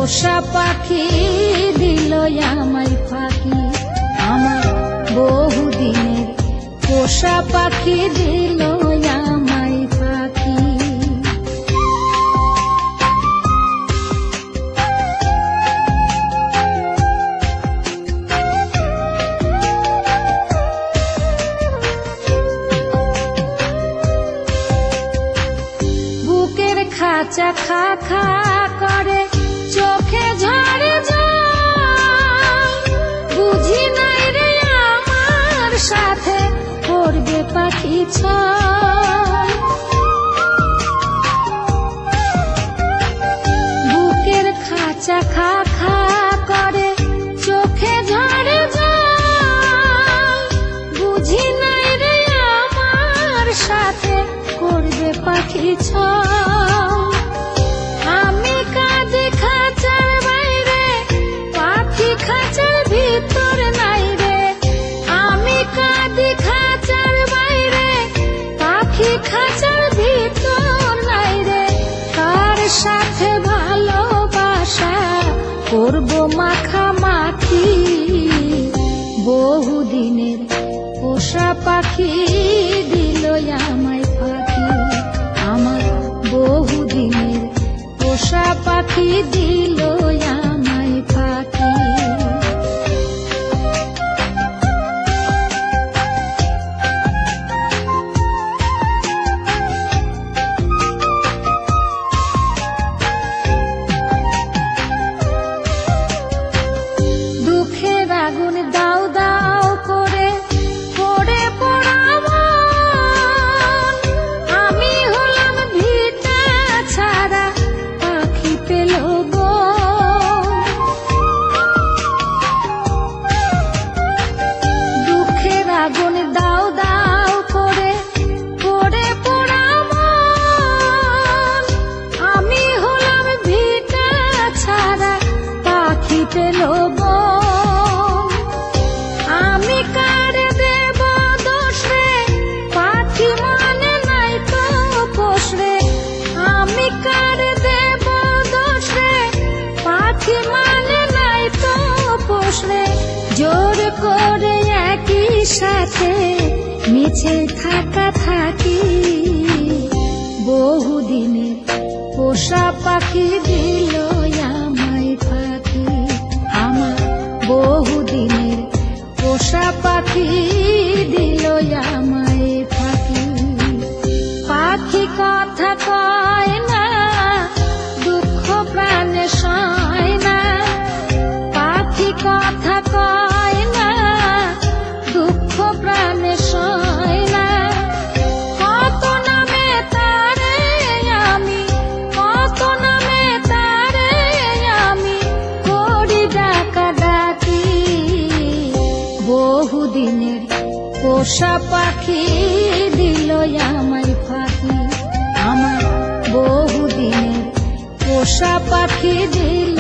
পোষা পাখি দিল আমায় ফাঁকি, আমার বহুদিনের পোষা পাখি দিল আমায় ফাঁকি। বুকের খাঁচা খা খা করে, চোখে ঝরে জল, বুঝি নাই রে আমার সাথে করবে পাখি ছল। বুকের খাঁচা খা খা করে, চোখে ঝরে জল, বুঝি নাই রে আমার সাথে করবে পাখি ছল। আমি কাঁদি খাঁচার বাইরে, পাখি খাঁচার ভিতর নাই রে। আমি কাঁদি খাঁচার বাইরে, পাখি খাঁচার ভিতর নাই রে। কার সাথে ভালোবাসা করব মাখামাখি, বহুদিনের পোষা পাখি দিল আমায় ফাঁকি, আমার বহুদিনের পোষা পাখি দিল আমায় ফাঁকি। দুঃখের আগুন দাও দাও করে পড়ে পড়াবো, আমি হলাম ভিটা ছাড়া পাখি পেল গো। দুঃখের আগুন দাও দাও করে পড়ে পড়াবো, আমি হলাম ভিটা ছাড়া পাখি পেল গো। আমি কার দেব দোষ রে, পাখি মানে নাই তো পোষ রে। আমি কার দেব দোষ রে, পাখি মানে নাই তো পোষ রে। জোর করে একই সাথে মিছে থাকা থাকি, বহুদিনের পোষা পাখি দিল আমায় ফাঁকি, আমার বহুদিনের পোষা পাখি দিল আমায় ফাঁকি। পাখি কথা কয় না, দুঃখ প্রাণে সয় না। পাখি কথা কয় না, দুঃখ প্রাণে সয় না। কত নামে তারে আমি, কত নামে তারে আমি করি ডাকা ডাকি, বহুদিনের পোষা পাখি দিল আমায় ফাঁকি, আমার বহুদিনের পোষা পাখি দিল